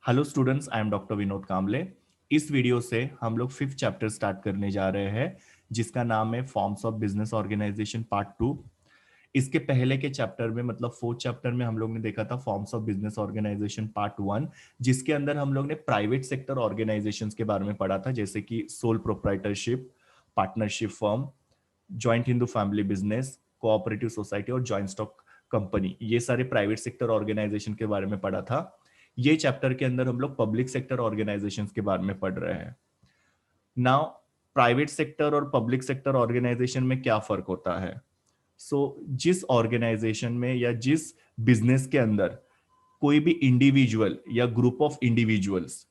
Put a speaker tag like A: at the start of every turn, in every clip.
A: Hello students, I am doctor Vinod Kamle. इस video से हम लोग फिफ्थ चैप्टर स्टार्ट करने जा रहे हैं, जिसका नाम है forms of business organization part 2। इसके पहले के चैप्टर में मतलब फोर्थ चैप्टर में हम लोग ने देखा था forms of business organization part 1, जिसके अंदर हम लोग ने प्राइवेट सेक्टर ऑर्गेनाइजेशंस के बारे में पढ़ा था, जैसे कि sole proprietorship, partnership firm, joint Hindu family business, cooperative society और जॉइंट स्टॉक कंपनी। ये सारे प्राइवेट सेक्टर ऑर्गेनाइजेशन के बारे में पढ़ा था। ये चैप्टर के अंदर हम लोग पब्लिक सेक्टर ऑर्गेनाइजेशंस के बारे में पढ़ रहे हैं। नाउ, प्राइवेट सेक्टर और पब्लिक सेक्टर ऑर्गेनाइजेशन में क्या फर्क होता है? जिस ऑर्गेनाइजेशन में या जिस बिजनेस के अंदर कोई भी इंडिविजुअल या group of individuals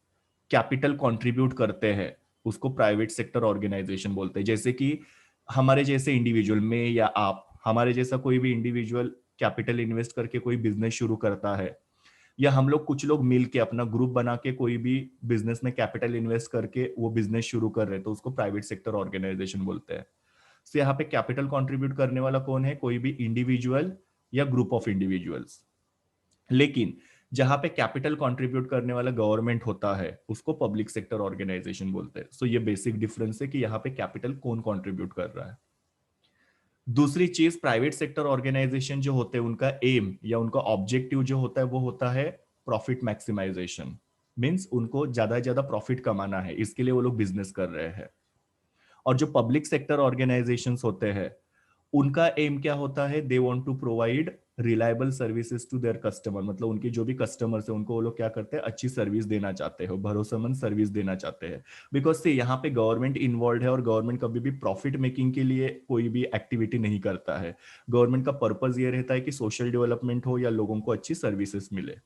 A: capital contribute करते हैं, उसको प्राइवेट सेक्टर ऑर्गेनाइजेशन बोलते हैं। जैसे कि हमारे जैसे इंडिविजुअल में या आप, हमारे जैसा कोई भी इंडिविजुअल कैपिटल इन्वेस्ट करके कोई बिजनेस शुरू करता है, या हम लोग कुछ लोग मिल के अपना ग्रुप बना के कोई भी बिजनेस में कैपिटल इन्वेस्ट करके वो बिजनेस शुरू कर रहे हैं, तो उसको प्राइवेट सेक्टर ऑर्गेनाइजेशन बोलते हैं। यहाँ पे कैपिटल कंट्रीब्यूट करने वाला कौन है? कोई भी इंडिविजुअल या ग्रुप ऑफ इंडिविजुअल्स। लेकिन जहां पे कैपिटल कंट्रीब्यूट करने वाला गवर्नमेंट होता है, उसको पब्लिक सेक्टर ऑर्गेनाइजेशन बोलते हैं। ये बेसिक डिफरेंस है कि यहाँ पे कैपिटल कौन कंट्रीब्यूट कर रहा है। दूसरी चीज, प्राइवेट सेक्टर ऑर्गेनाइजेशन जो होते हैं, उनका एम या उनका ऑब्जेक्टिव जो होता है वो होता है प्रॉफिट मैक्सिमाइजेशन। मींस उनको ज्यादा से ज्यादा प्रॉफिट कमाना है, इसके लिए वो लोग बिजनेस कर रहे हैं। और जो पब्लिक सेक्टर ऑर्गेनाइजेशंस होते हैं, उनका एम क्या होता है? They want to provide reliable services to their customer. मतलब उनके जो भी कस्टमर्स है, उनको वो लोग क्या करते हैं? अच्छी सर्विस देना चाहते हो, भरोसेमंद सर्विस देना चाहते हैं। बिकॉज से यहाँ पे गवर्नमेंट इन्वॉल्व है, और गवर्नमेंट कभी भी प्रॉफिट मेकिंग के लिए कोई भी एक्टिविटी नहीं करता है। गवर्नमेंट का पर्पज ये रहता है कि सोशल डेवलपमेंट हो या लोगों को अच्छी सर्विसेज मिले।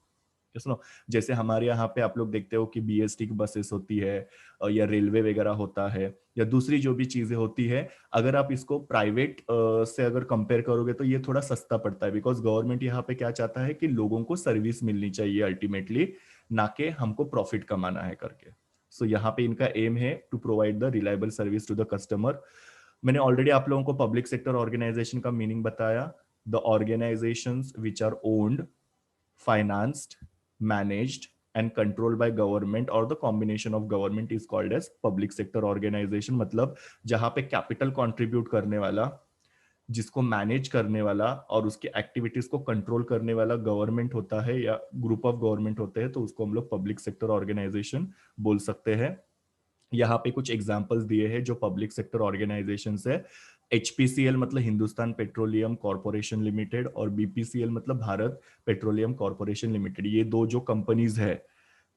A: सुनो, जैसे हमारे यहाँ पे आप लोग देखते हो कि बीएसटी की बसेस होती है, या रेलवे वगैरह होता है, या दूसरी जो भी चीजें होती है, अगर आप इसको प्राइवेट से अगर कंपेयर करोगे तो ये थोड़ा सस्ता पड़ता है। बिकॉज गवर्नमेंट यहाँ पे क्या चाहता है कि लोगों को सर्विस मिलनी चाहिए अल्टीमेटली, ना कि हमको प्रॉफिट कमाना है करके। यहाँ पे इनका एम है to provide the reliable service to the customer. मैंने ऑलरेडी आप लोगों को पब्लिक सेक्टर ऑर्गेनाइजेशन का मीनिंग बताया। The organizations which are owned, financed, managed, and controlled by government or the combination of government is called as public sector organization। मतलब जहां पे capital contribute करने वाला, जिसको मैनेज करने वाला और उसकी एक्टिविटीज को कंट्रोल करने वाला गवर्नमेंट होता है या ग्रुप ऑफ गवर्नमेंट होते हैं, तो उसको हम लोग पब्लिक सेक्टर ऑर्गेनाइजेशन बोल सकते हैं। यहाँ पे कुछ एग्जांपल्स दिए हैं जो पब्लिक सेक्टर ऑर्गेनाइजेशन है। एचपीसीएल मतलब हिंदुस्तान पेट्रोलियम कॉर्पोरेशन लिमिटेड, और बीपीसीएल मतलब भारत पेट्रोलियम कॉर्पोरेशन लिमिटेड। ये दो जो कंपनीज है,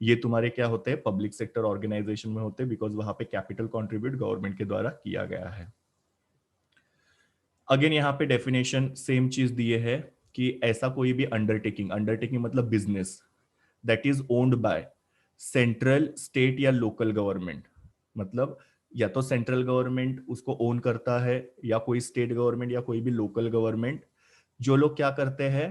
A: ये तुम्हारे क्या होते हैं? पब्लिक सेक्टर ऑर्गेनाइजेशन में होते हैं, बिकॉज वहां पे कैपिटल कंट्रीब्यूट गवर्नमेंट के द्वारा किया गया है। अगेन यहाँ पे डेफिनेशन सेम चीज दिए है कि ऐसा कोई भी अंडरटेकिंग, अंडरटेकिंग मतलब business that is owned by central, state या लोकल गवर्नमेंट। मतलब या तो सेंट्रल गवर्नमेंट उसको ओन करता है, या कोई स्टेट गवर्नमेंट या कोई भी लोकल गवर्नमेंट, जो लोग क्या करते हैं?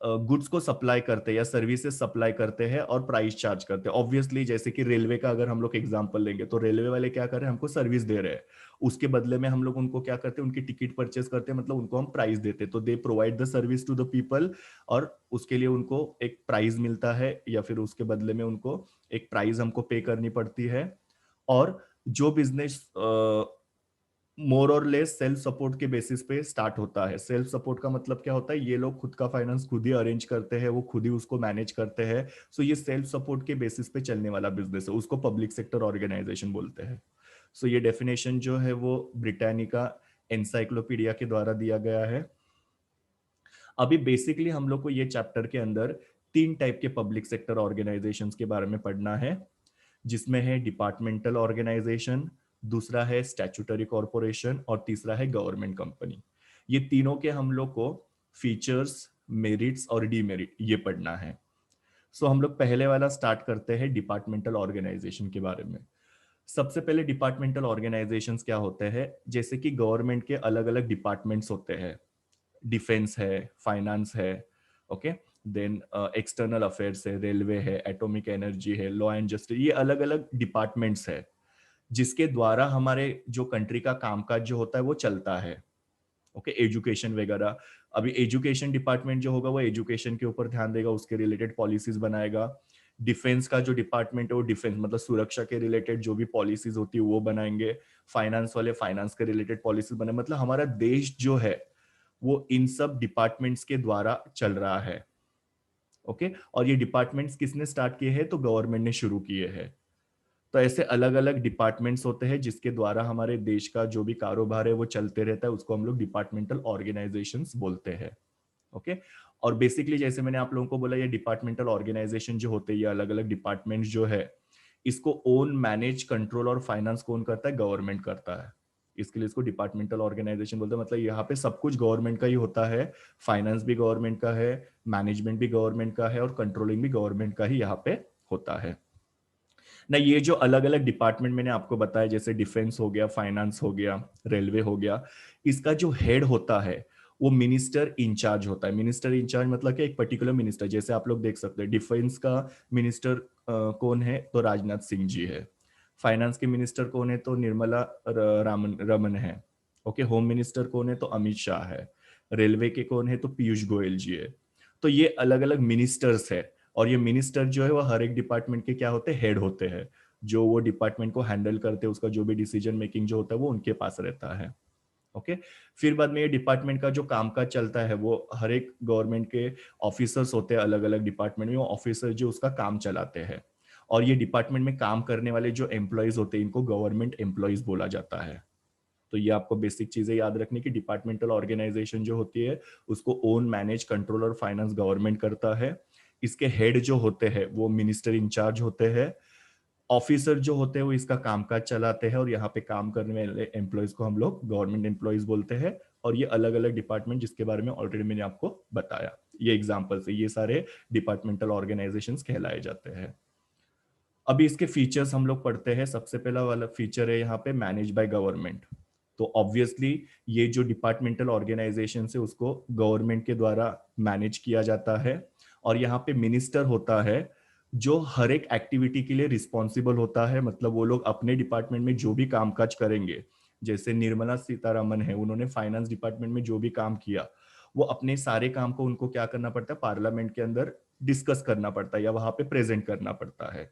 A: गुड्स को सप्लाई करते हैं या सर्विसेज सप्लाई करते हैं और प्राइस चार्ज करते हैं। ऑब्वियसली जैसे कि रेलवे का अगर हम लोग एग्जांपल लेंगे, तो रेलवे वाले क्या कर रहे हैं? हमको सर्विस दे रहे हैं, उसके बदले में हम लोग उनको क्या करते हैं? उनकी टिकट परचेस करते हैं, मतलब उनको हम प्राइस देते हैं। तो they provide the service to the people, और उसके लिए उनको एक प्राइस मिलता है, या फिर उसके बदले में उनको एक प्राइस हमको पे करनी पड़ती है। और जो बिजनेस मोर और लेस सेल्फ सपोर्ट के बेसिस पे स्टार्ट होता है। सेल्फ सपोर्ट का मतलब क्या होता है? ये लोग खुद का फाइनेंस खुद ही अरेंज करते हैं, वो खुद ही उसको मैनेज करते हैं। ये सेल्फ सपोर्ट के बेसिस पे चलने वाला बिजनेस है, उसको पब्लिक सेक्टर ऑर्गेनाइजेशन बोलते हैं। ये डेफिनेशन जो है वो ब्रिटानिका एनसाइक्लोपीडिया के द्वारा दिया गया है। अभी बेसिकली हम लोग को ये चैप्टर के अंदर तीन टाइप के पब्लिक सेक्टर ऑर्गेनाइजेशंस के बारे में पढ़ना है, जिसमें है डिपार्टमेंटल ऑर्गेनाइजेशन, दूसरा है स्टैट्यूटरी कॉरपोरेशन, और तीसरा है गवर्नमेंट कंपनी। ये तीनों के हम लोग को फीचर्स, मेरिट्स और डीमेरिट ये पढ़ना है। हम लोग पहले वाला स्टार्ट करते हैं डिपार्टमेंटल ऑर्गेनाइजेशन के बारे में। सबसे पहले डिपार्टमेंटल ऑर्गेनाइजेशंस क्या होते हैं? जैसे कि गवर्नमेंट के अलग अलग डिपार्टमेंट्स होते हैं। डिफेंस है, फाइनेंस है, ओके, देन एक्सटर्नल अफेयर्स है, रेलवे है, एटॉमिक एनर्जी है, लॉ एंड जस्टिस। ये अलग अलग डिपार्टमेंट्स है जिसके द्वारा हमारे जो कंट्री का कामकाज जो होता है वो चलता है। ओके, एजुकेशन वगैरह। अभी एजुकेशन डिपार्टमेंट जो होगा वो एजुकेशन के ऊपर ध्यान देगा, उसके रिलेटेड पॉलिसीज बनाएगा। डिफेंस का जो डिपार्टमेंट है वो डिफेंस मतलब सुरक्षा के रिलेटेड जो भी पॉलिसीज होती है वो बनाएंगे, फाइनेंस वाले फाइनेंस के रिलेटेड पॉलिसीज बने, मतलब हमारा देश जो है वो इन सब डिपार्टमेंट्स के द्वारा चल रहा है। ओके, और ये डिपार्टमेंट्स किसने स्टार्ट किए हैं? तो गवर्नमेंट ने शुरू किए हैं। तो ऐसे अलग अलग डिपार्टमेंट्स होते हैं जिसके द्वारा हमारे देश का जो भी कारोबार है वो चलते रहता है, उसको हम लोग डिपार्टमेंटल ऑर्गेनाइजेशंस बोलते हैं। ओके, और बेसिकली जैसे मैंने आप लोगों को बोला, ये डिपार्टमेंटल ऑर्गेनाइजेशन जो होते हैं, ये अलग अलग डिपार्टमेंट जो है, इसको ओन मैनेज कंट्रोल और फाइनेंस कौन करता है? गवर्नमेंट करता है। इसके लिए इसको डिपार्टमेंटल ऑर्गेनाइजेशन बोलते हैं। मतलब यहाँ पे सब कुछ गवर्नमेंट का ही होता है, फाइनेंस भी गवर्नमेंट का है, मैनेजमेंट भी गवर्नमेंट का है और कंट्रोलिंग भी गवर्नमेंट का ही यहाँ पे होता है ना। ये जो अलग अलग डिपार्टमेंट मैंने आपको बताया, जैसे डिफेंस हो गया, फाइनेंस हो गया, रेलवे हो गया, इसका जो हेड होता है वो मिनिस्टर इंचार्ज होता है। मिनिस्टर इंचार्ज मतलब कि एक पर्टिकुलर मिनिस्टर, जैसे आप लोग देख सकते हैं डिफेंस का मिनिस्टर कौन है? तो राजनाथ सिंह जी है। फाइनेंस के मिनिस्टर कौन है? तो निर्मला रामन रमन है। ओके, होम मिनिस्टर कौन है? तो अमित शाह है। रेलवे के कौन है? तो पीयूष गोयल जी है। तो ये अलग अलग मिनिस्टर्स है, और ये मिनिस्टर जो है वो हर एक डिपार्टमेंट के क्या होते हैं? हेड होते हैं, जो वो डिपार्टमेंट को हैंडल करते हैं, उसका जो भी डिसीजन मेकिंग जो होता है वो उनके पास रहता है। ओके, फिर बाद में ये डिपार्टमेंट का जो कामकाज चलता है वो हर एक गवर्नमेंट के ऑफिसर्स होते हैं अलग अलग डिपार्टमेंट में, वो ऑफिसर जो उसका काम चलाते हैं। और ये डिपार्टमेंट में काम करने वाले जो एम्प्लॉयज होते हैं इनको गवर्नमेंट एम्प्लॉयज बोला जाता है। तो ये आपको बेसिक चीजें याद रखनी कि डिपार्टमेंटल ऑर्गेनाइजेशन जो होती है उसको ओन मैनेज कंट्रोल और फाइनेंस गवर्नमेंट करता है। इसके हेड जो होते हैं वो मिनिस्टर इंचार्ज होते हैं। ऑफिसर जो होते हैं वो इसका कामकाज चलाते हैं, और यहाँ पे काम करने वाले एम्प्लॉयज को हम लोग गवर्नमेंट एम्प्लॉयज बोलते हैं। और ये अलग अलग डिपार्टमेंट जिसके बारे में ऑलरेडी मैंने आपको बताया, ये एग्जाम्पल से ये सारे डिपार्टमेंटल ऑर्गेनाइजेशन कहलाए जाते हैं। अभी इसके फीचर्स हम लोग पढ़ते हैं। सबसे पहला वाला फीचर है यहाँ पे मैनेज बाय गवर्नमेंट। तो ऑब्वियसली ये जो डिपार्टमेंटल ऑर्गेनाइजेशन है उसको गवर्नमेंट के द्वारा मैनेज किया जाता है। और यहाँ पे मिनिस्टर होता है जो हर एक एक्टिविटी के लिए रिस्पॉन्सिबल होता है। मतलब वो लोग अपने डिपार्टमेंट में जो भी कामकाज करेंगे, जैसे निर्मला सीतारमन है, उन्होंने फाइनेंस डिपार्टमेंट में जो भी काम किया, वो अपने सारे काम को उनको क्या करना पड़ता है? पार्लियामेंट के अंदर डिस्कस करना पड़ता है या वहां पे प्रेजेंट करना पड़ता है।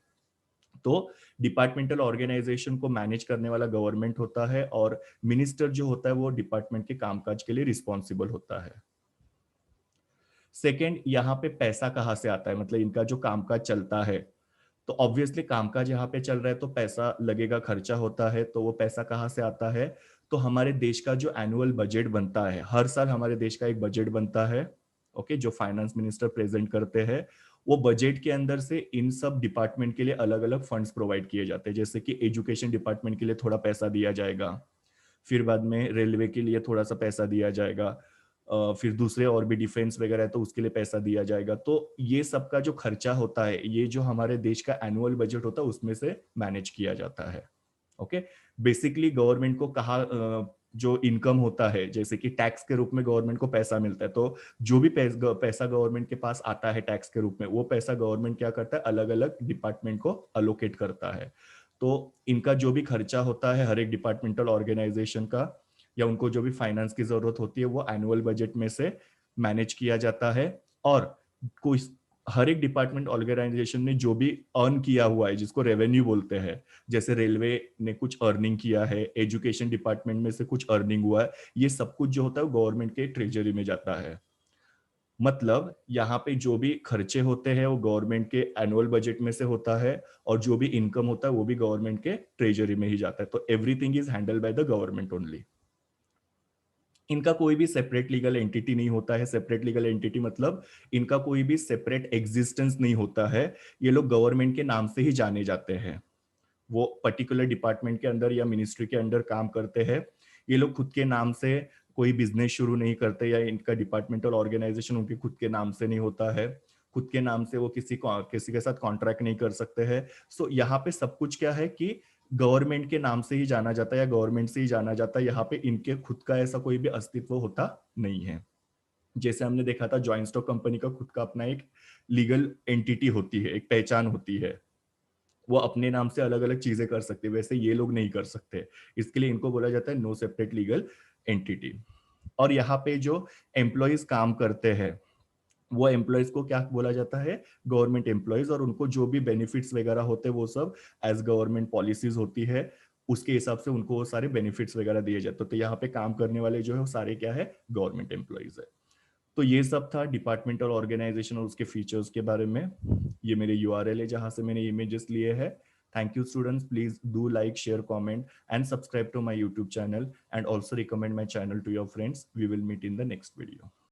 A: तो डिपार्टमेंटल ऑर्गेनाइजेशन को मैनेज करने वाला गवर्नमेंट होता है, और मिनिस्टर जो होता है वो डिपार्टमेंट के कामकाज के लिए रिस्पॉन्सिबल होता है। सेकेंड, यहाँ पे पैसा कहाँ से आता है? मतलब इनका जो कामकाज चलता है, तो ऑब्वियसली कामकाज यहाँ पे चल रहा है तो पैसा लगेगा, खर्चा होता है। तो वो पैसा कहाँ से आता है? तो हमारे देश का जो एनुअल बजट बनता है, हर साल हमारे देश का एक बजट बनता है। ओके, जो फाइनेंस मिनिस्टर प्रेजेंट करते हैं, वो बजट के अंदर से इन सब डिपार्टमेंट के लिए अलग अलग फंड्स प्रोवाइड किए जाते हैं। जैसे कि एजुकेशन डिपार्टमेंट के लिए थोड़ा पैसा दिया जाएगा, फिर बाद में रेलवे के लिए थोड़ा सा पैसा दिया जाएगा, फिर दूसरे और भी डिफेंस वगैरह है तो उसके लिए पैसा दिया जाएगा। तो ये सबका जो खर्चा होता है, ये जो हमारे देश का एनुअल बजट होता है उसमें से मैनेज किया जाता है। ओके, बेसिकली गवर्नमेंट को कहा जो इनकम होता है, जैसे कि टैक्स के रूप में गवर्नमेंट को पैसा मिलता है, तो जो भी पैसा गवर्नमेंट के पास आता है टैक्स के रूप में, वो पैसा गवर्नमेंट क्या करता है? अलग अलग डिपार्टमेंट को अलोकेट करता है। तो इनका जो भी खर्चा होता है हर एक डिपार्टमेंटल ऑर्गेनाइजेशन का, या उनको जो भी फाइनेंस की जरूरत होती है वो एनुअल बजट में से मैनेज किया जाता है। और कोई हर एक डिपार्टमेंट ऑर्गेनाइजेशन ने जो भी अर्न किया हुआ है जिसको रेवेन्यू बोलते हैं, जैसे रेलवे ने कुछ अर्निंग किया है, एजुकेशन डिपार्टमेंट में से कुछ अर्निंग हुआ है, ये सब कुछ जो होता है गवर्नमेंट के ट्रेजरी में जाता है। मतलब यहाँ पे जो भी खर्चे होते हैं वो गवर्नमेंट के एनुअल बजट में से होता है, और जो भी इनकम होता है वो भी गवर्नमेंट के ट्रेजरी में ही जाता है। तो everything is handle by the government only. इनका कोई भी सेपरेट लीगल एंटिटी नहीं होता है। सेपरेट लीगल एंटिटी मतलब इनका कोई भी सेपरेट एग्जिस्टेंस नहीं होता है। ये लोग गवर्नमेंट के नाम से ही जाने जाते हैं। वो पर्टिकुलर डिपार्टमेंट के अंदर या मिनिस्ट्री के अंदर काम करते हैं। ये लोग खुद के नाम से कोई बिजनेस शुरू नहीं करते, या इनका डिपार्टमेंटल ऑर्गेनाइजेशन उनके खुद के नाम से नहीं होता है। खुद के नाम से वो किसी के साथ कॉन्ट्रैक्ट नहीं कर सकते हैं। सो यहाँ पे सब कुछ क्या है कि गवर्नमेंट के नाम से ही जाना जाता है या गवर्नमेंट से ही जाना जाता है। यहाँ पे इनके खुद का ऐसा कोई भी अस्तित्व होता नहीं है। जैसे हमने देखा था जॉइंट स्टॉक कंपनी का खुद का अपना एक लीगल एंटिटी होती है, एक पहचान होती है, वो अपने नाम से अलग अलग चीजें कर सकते हैं, वैसे ये लोग नहीं कर सकते। इसके लिए इनको बोला जाता है नो सेपरेट लीगल एंटिटी। और यहाँ पे जो एम्प्लॉयज काम करते हैं वो एम्प्लॉयज को क्या बोला जाता है, गवर्नमेंट एम्प्लॉयज, और उनको जो भी बेनिफिट्स वगैरह होते हैं वो सब एज गवर्नमेंट पॉलिसीज होती है, उसके हिसाब से उनको वो सारे बेनिफिट्स वगैरह दिए जाते हैं। तो यहाँ पे काम करने वाले जो है वो सारे क्या है, गवर्नमेंट एम्प्लॉयज है। तो ये सब था डिपार्टमेंटल ऑर्गेनाइजेशन और उसके फीचर्स के बारे में। ये मेरे यूआरएल है जहां से मैंने इमेजेस लिए हैं। Thank you students, please do like, share, comment and subscribe to my YouTube channel, and also recommend my channel to your friends. We will meet in the next video.